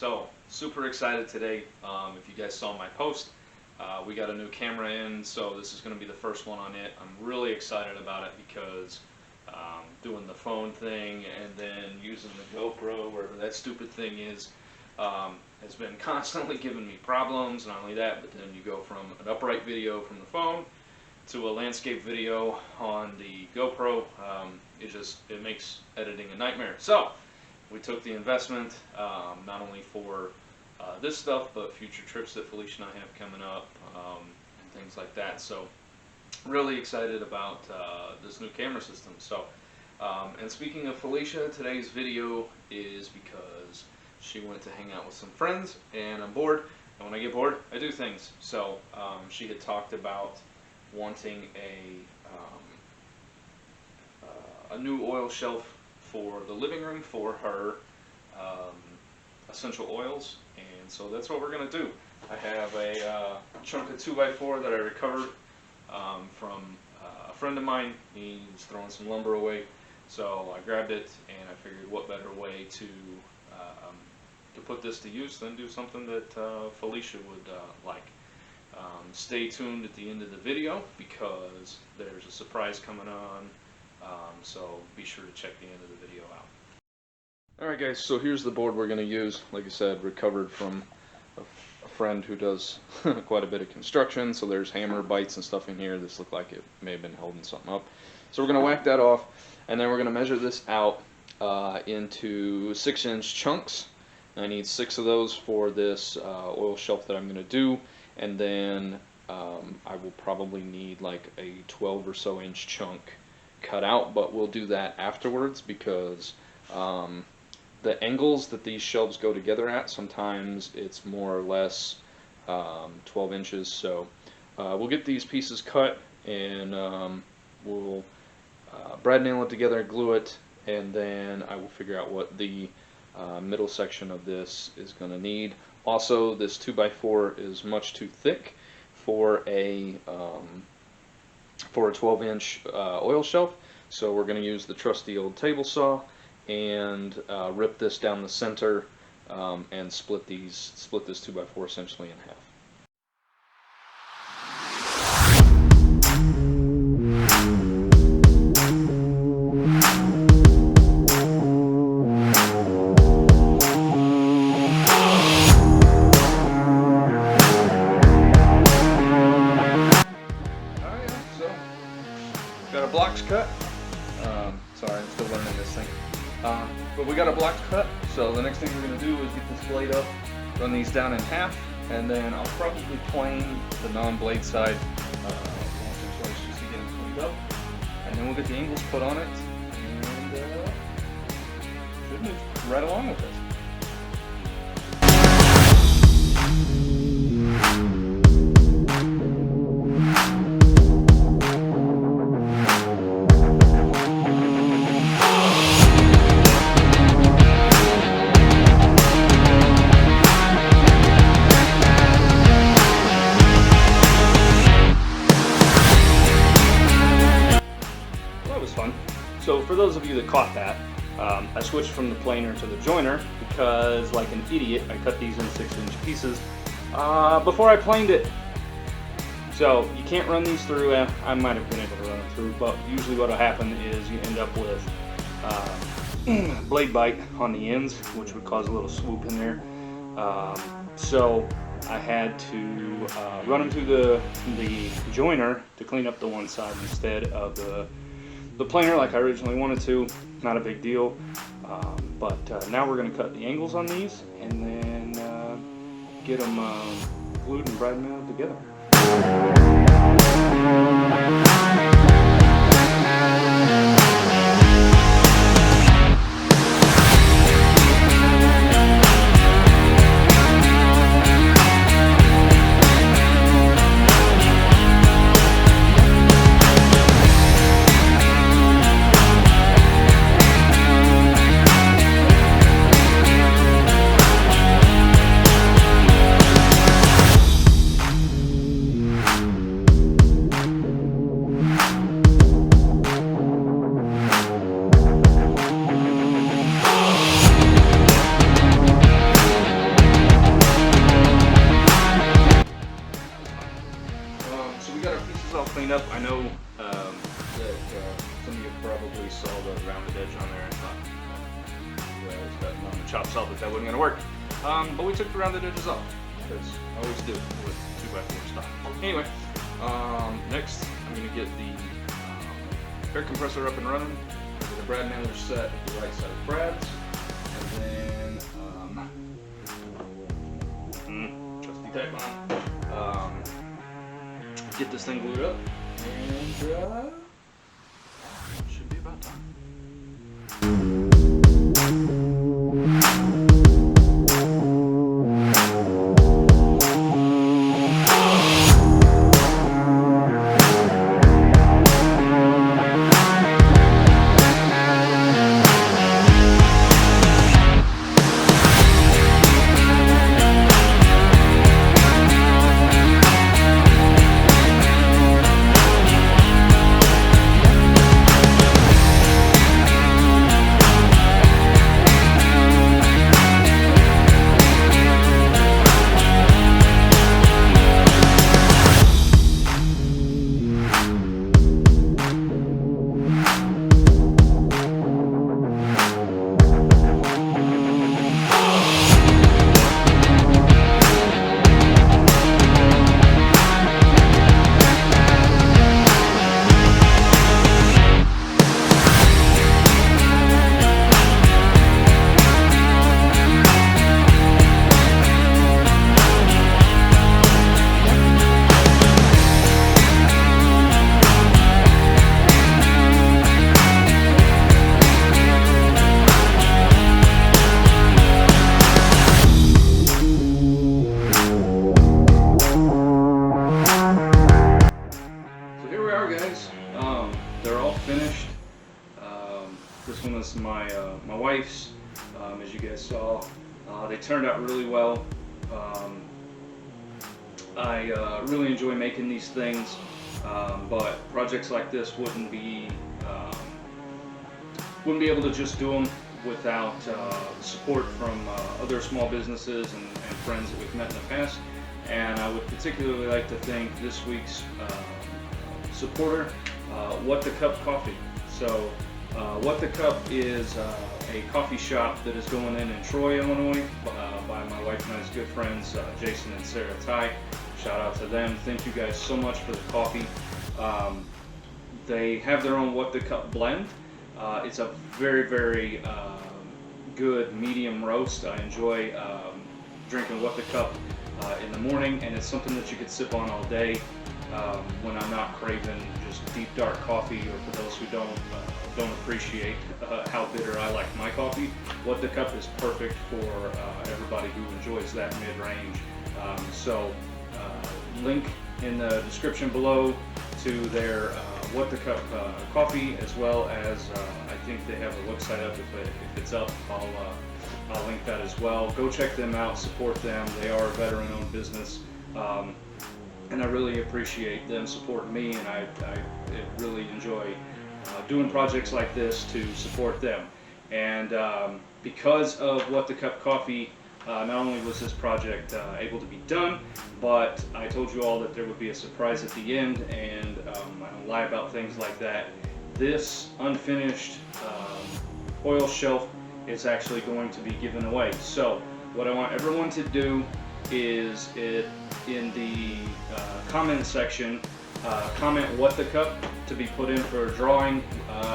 So, super excited today. If you guys saw my post, we got a new camera in, so this is going to be the first one on it. I'm really excited about it because doing the phone thing and then using the GoPro, wherever that stupid thing is, has been constantly giving me problems. Not only that, but then you go from an upright video from the phone to a landscape video on the GoPro. It makes editing a nightmare. So we took the investment, not only for this stuff, but future trips that Felicia and I have coming up, and things like that. So really excited about this new camera system. So, and speaking of Felicia, today's video is because she went to hang out with some friends, and I'm bored. And when I get bored, I do things. So she had talked about wanting a new oil shelf for the living room for her essential oils, and so that's what we're going to do. I have a chunk of 2x4 that I recovered from a friend of mine. He was throwing some lumber away, so I grabbed it, and I figured what better way to put this to use than do something that Felicia would like. Stay tuned at the end of the video because there's a surprise coming on. So be sure to check the end of the video out. Alright guys, so here's the board we're going to use. Like I said, recovered from a friend who does quite a bit of construction, so there's hammer bites and stuff in here. This looked like it may have been holding something up. So we're going to whack that off, and then we're going to measure this out into 6-inch chunks. I need 6 of those for this oil shelf that I'm going to do, and then I will probably need like a 12 or so inch chunk cut out, but we'll do that afterwards because the angles that these shelves go together at, sometimes it's more or less 12 inches. So we'll get these pieces cut, and we'll brad nail it together, glue it, and then I will figure out what the middle section of this is going to need. Also, this 2x4 is much too thick for a 12-inch oil shelf, so we're going to use the trusty old table saw and rip this down the center and split this 2x4 essentially in half. Got a blocks cut. Sorry, I'm still learning this thing. But we got a blocks cut, so the next thing we're going to do is get this blade up, run these down in half, and then I'll probably plane the non-blade side once or twice just to get them cleaned up. And then we'll get the angles put on it, and should move right along with this. So for those of you that caught that, I switched from the planer to the joiner because, like an idiot, I cut these in 6-inch pieces before I planed it. So you can't run these through. I might have been able to run it through, but usually what will happen is you end up with blade bite on the ends, which would cause a little swoop in there. So I had to run them through the joiner to clean up the one side instead of the planer like I originally wanted to. Not a big deal, but now we're going to cut the angles on these and then get them glued and brad nailed together. lined up. I know that some of you probably saw the rounded edge on there and thought, well, I was betting on the chop saw that wasn't going to work. But we took the rounded edges off, because I always do with 2x4 stock. Anyway, next I'm going to get the air compressor up and running. Get the brad nailer set at the right side of brads, and then trusty tape on. Get this thing glued up, and should be about done. They're all finished. This one is my wife's, as you guys saw. They turned out really well. I really enjoy making these things, but projects like this wouldn't be able to just do them without support from other small businesses and friends that we've met in the past. And I would particularly like to thank this week's supporter, What the Cup Coffee. So What the Cup is a coffee shop that is going in Troy, Illinois, by my wife and I's good friends, Jason and Sarah Ty. Shout out to them. Thank you guys so much for the coffee. They have their own What the Cup blend. It's a very, very good medium roast. I enjoy drinking What the Cup in the morning, and it's something that you could sip on all day when I'm not craving just deep dark coffee, or for those who don't appreciate how bitter I like my coffee. What the Cup is perfect for everybody who enjoys that mid-range. So link in the description below to their What the Cup coffee, as well as I think they have a website up. If it's up, I'll link that as well. Go check them out, support them. They are a veteran-owned business, and I really appreciate them supporting me, and I really enjoy doing projects like this to support them. And because of What the Cup coffee, not only was this project able to be done, but I told you all that there would be a surprise at the end, and I don't lie about things like that. This unfinished oil shelf is actually going to be given away. So what I want everyone to do is in the comment section, comment What the Cup to be put in for a drawing.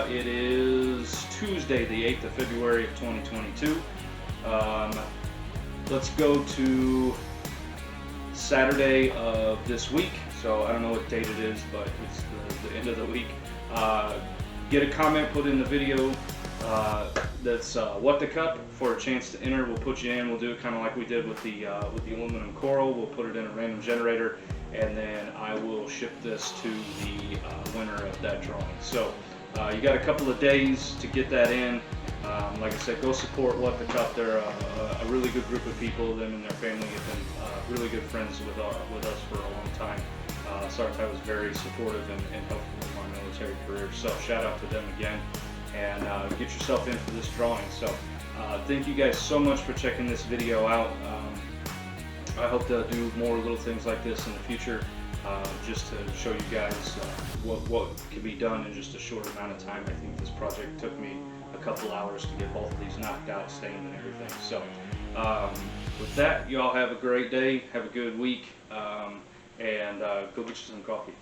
It is Tuesday, the 8th of February of 2022. Let's go to Saturday of this week. So I don't know what date it is, but it's the end of the week. Get a comment put in the video that's What the Cup for a chance to enter. We'll put you in. We'll do it kind of like we did with the aluminum coral. We'll put it in a random generator, and then I will ship this to the winner of that drawing. So you got a couple of days to get that in. Like I said, go support What the Cup. They're a really good group of people. Them and their family have been really good friends with us for a long time. Sartai was very supportive and helpful in my military career. So shout out to them again, and get yourself in for this drawing. So thank you guys so much for checking this video out. I hope to do more little things like this in the future. just to show you guys what can be done in just a short amount of time. I think this project took me a couple hours to get both of these knocked out, stained and everything. So with that, you all have a great day, have a good week, and go get you some coffee.